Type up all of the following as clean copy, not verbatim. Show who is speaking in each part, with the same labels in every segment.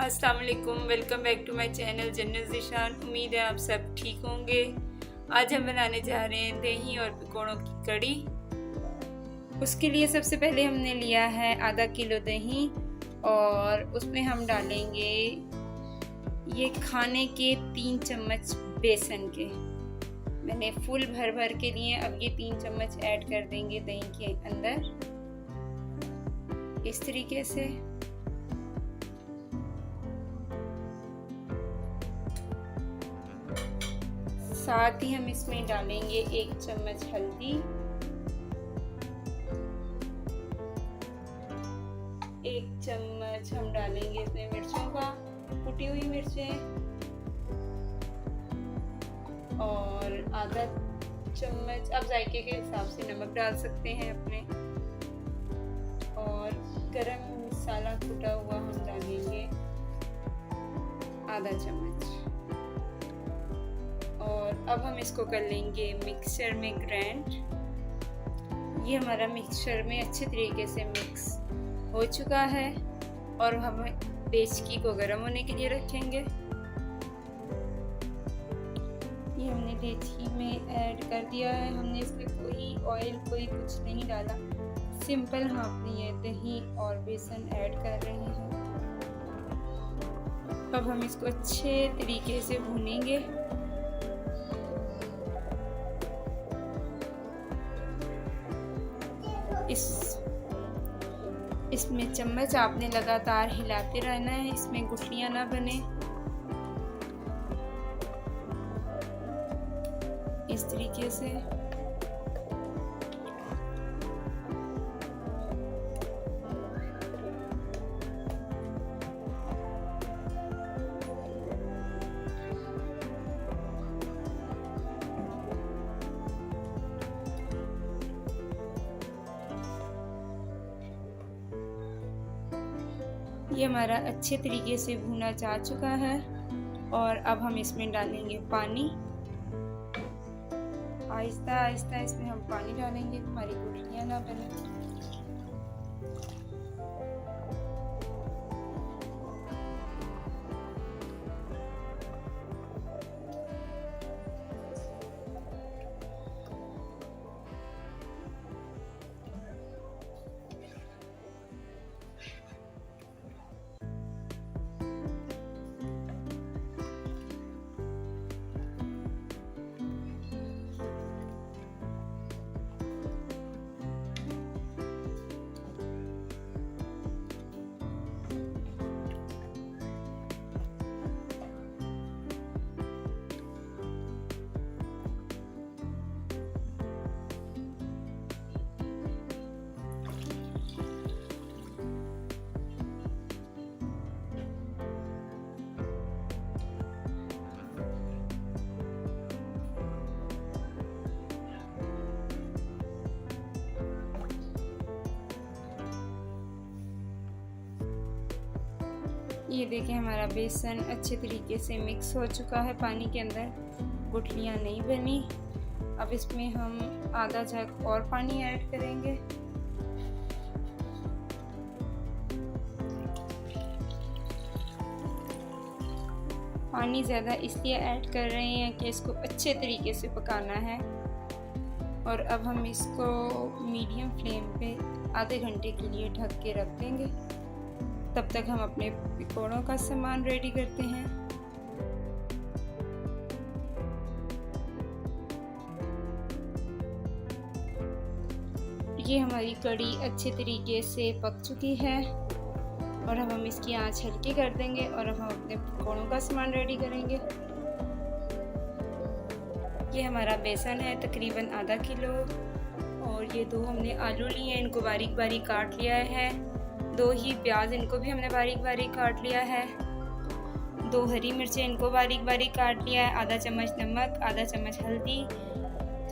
Speaker 1: अस्सलाम वालेकुम, welcome back to my channel Jannat Zeeshan. उम्मीद है आप सब ठीक होंगे। आज हम बनाने जा रहे हैं दही और पकौड़ों की कड़ी। उसके लिए सबसे पहले हमने लिया है आधा किलो दही और उसमें हम डालेंगे ये खाने के 3 चम्मच बेसन के। मैंने फुल भर भर के लिए, अब ये 3 चम्मच ऐड कर देंगे दही के अंदर इस तरीके से। साथ ही हम इसमें डालेंगे 1 चम्मच हल्दी, 1 चम्मच हम डालेंगे इसमें मिर्चों का, कुटी हुई मिर्चें, और आधा चम्मच आप जायके के हिसाब से नमक डाल सकते हैं अपने, और गरम मसाला कुटा हुआ हम डालेंगे आधा चम्मच। और अब हम इसको कर लेंगे मिक्सचर में ग्राइंड। ये हमारा मिक्सचर में अच्छे तरीके से मिक्स हो चुका है और हम डेचकी को गर्म होने के लिए रखेंगे। ये हमने डेचकी में ऐड कर दिया है। हमने इसमें कोई ऑयल कोई कुछ नहीं डाला, सिंपल हम अपनी ये दही और बेसन ऐड कर रहे हैं। अब हम इसको अच्छे तरीके से भूनेंगे। इसमें चम्मच आपने लगातार हिलाते रहना है, इसमें गुठलियां ना बने। इस तरीके से ये हमारा अच्छे तरीके से भुना जा चुका है और अब हम इसमें डालेंगे पानी। आहिस्ता आहिस्ता इसमें हम पानी डालेंगे, हमारी गुठलियां ना बने। ये देखें हमारा बेसन अच्छे तरीके से मिक्स हो चुका है पानी के अंदर, गुठलियाँ नहीं बनी। अब इसमें हम आधा जग और पानी ऐड करेंगे। पानी ज़्यादा इसलिए ऐड कर रहे हैं कि इसको अच्छे तरीके से पकाना है। और अब हम इसको मीडियम फ्लेम पे आधे घंटे के लिए ढक के रख देंगे। तब तक हम अपने पकौड़ों का सामान रेडी करते हैं। ये हमारी कड़ी अच्छे तरीके से पक चुकी है और अब हम इसकी आंच हल्की कर देंगे और अब हम अपने पकौड़ों का सामान रेडी करेंगे। ये हमारा बेसन है तकरीबन आधा किलो, और ये 2 हमने आलू लिए हैं, इनको बारीक बारीक काट लिया है। 2 ही प्याज, इनको भी हमने बारीक बारीक काट लिया है। 2 हरी मिर्चें, इनको बारीक बारीक काट लिया है। आधा चम्मच नमक, आधा चम्मच हल्दी,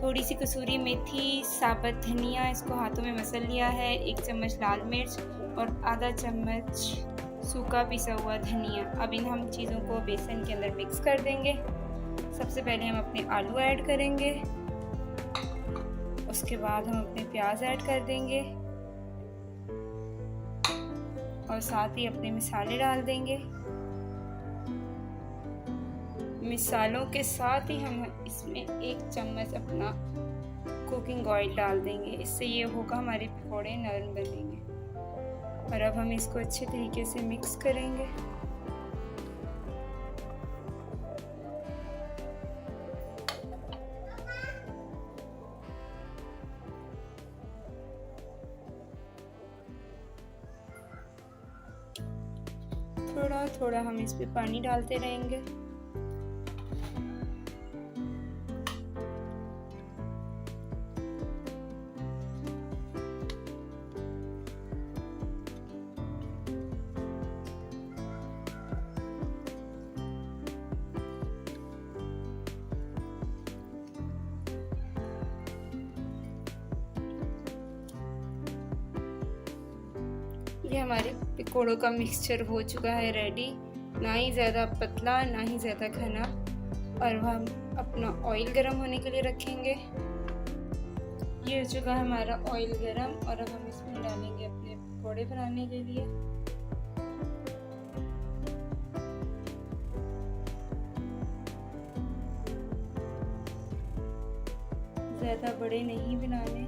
Speaker 1: थोड़ी सी कसूरी मेथी, साबुत धनिया, इसको हाथों में मसल लिया है। 1 चम्मच लाल मिर्च और आधा चम्मच सूखा पिसा हुआ धनिया। अब इन हम चीज़ों को बेसन के अंदर मिक्स कर देंगे। सबसे पहले हम अपने आलू ऐड करेंगे, उसके बाद हम अपने प्याज ऐड कर देंगे, और साथ ही अपने मसाले डाल देंगे। मसालों के साथ ही हम इसमें 1 चम्मच अपना कुकिंग ऑयल डाल देंगे। इससे ये होगा हमारे पकौड़े नरम बनेंगे। और अब हम इसको अच्छे तरीके से मिक्स करेंगे। थोड़ा थोड़ा हम इस पे पानी डालते रहेंगे। ये हमारे पकौड़ों का मिक्सचर हो चुका है रेडी। ना ही ज़्यादा पतला ना ही ज़्यादा घना। और हम अपना ऑयल गरम होने के लिए रखेंगे। ये हो चुका है हमारा ऑयल गरम और अब हम इसमें डालेंगे अपने पकौड़े बनाने के लिए। ज़्यादा बड़े नहीं बनाने।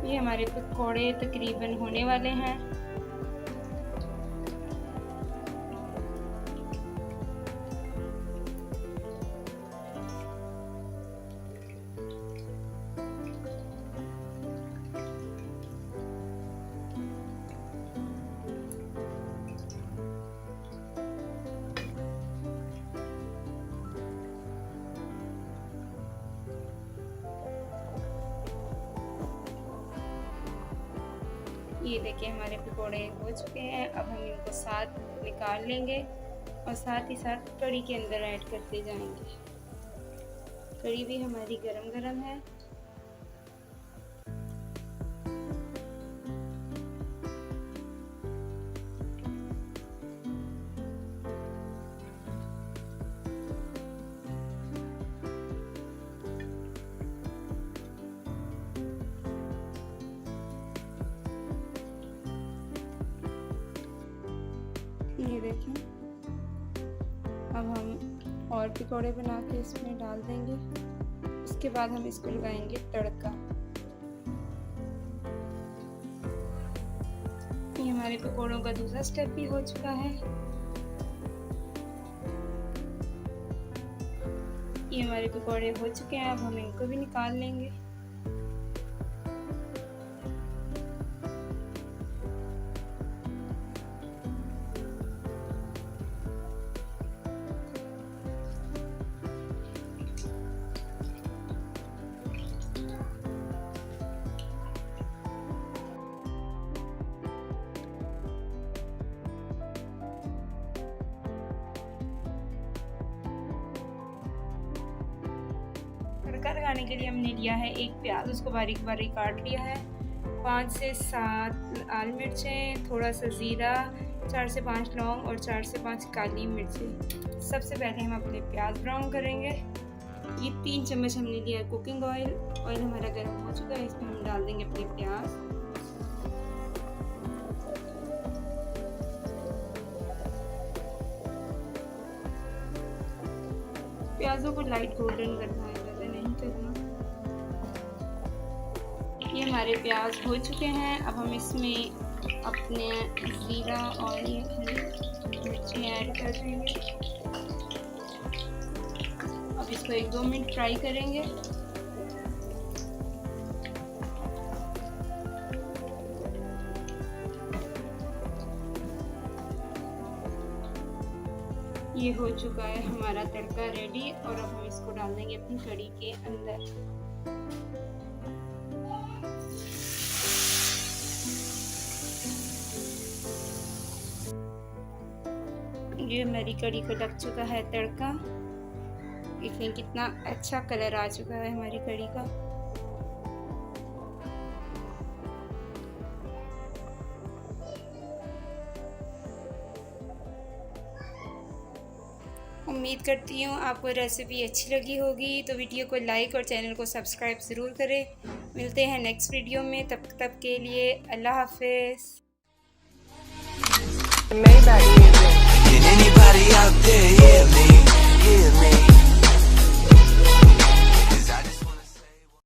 Speaker 1: ये हमारे पकौड़े तकरीबन होने वाले हैं। ये देखिए हमारे पकौड़े हो चुके हैं। अब हम इनको साथ निकाल लेंगे और साथ ही साथ कढ़ी के अंदर ऐड करते जाएंगे। कढ़ी भी हमारी गरम गरम है। ये देखें, अब हम और पकौड़े बना के इसमें डाल देंगे। उसके बाद हम इसको लगाएंगे तड़का। ये हमारे पकौड़ों का दूसरा स्टेप भी हो चुका है। ये हमारे पकौड़े हो चुके हैं। अब हम इनको भी निकाल लेंगे। तड़का लगाने के लिए हमने लिया है 1 प्याज, उसको बारीक बारीक काट लिया है। 5 से 7 लाल मिर्चें, थोड़ा सा ज़ीरा, 4 से 5 लौंग और 4 से 5 काली मिर्चें। सबसे पहले हम अपने प्याज ब्राउन करेंगे। ये 3 चम्मच हमने लिया है कुकिंग ऑयल। ऑयल हमारा गर्म हो चुका है। इसमें हम डाल देंगे अपने प्याज। प्याज़ों को लाइट गोल्डन करना है, ज़्यादा नहीं करना। ये हमारे प्याज हो चुके हैं। अब हम इसमें अपने ज़ीरा और ये मिर्ची ऐड कर देंगे। अब इसको 1-2 मिनट फ्राई करेंगे। ये हो चुका है हमारा तड़का रेडी और अब हम इसको डाल देंगे अपनी कढ़ी के अंदर। ये हमारी कढ़ी को लग चुका है तड़का। देखिए कितना अच्छा कलर आ चुका है हमारी कढ़ी का। उम्मीद करती हूँ आपको रेसिपी अच्छी लगी होगी, तो वीडियो को लाइक और चैनल को सब्सक्राइब ज़रूर करें। मिलते हैं नेक्स्ट वीडियो में, तब तक के लिए अल्लाह हाफिज़।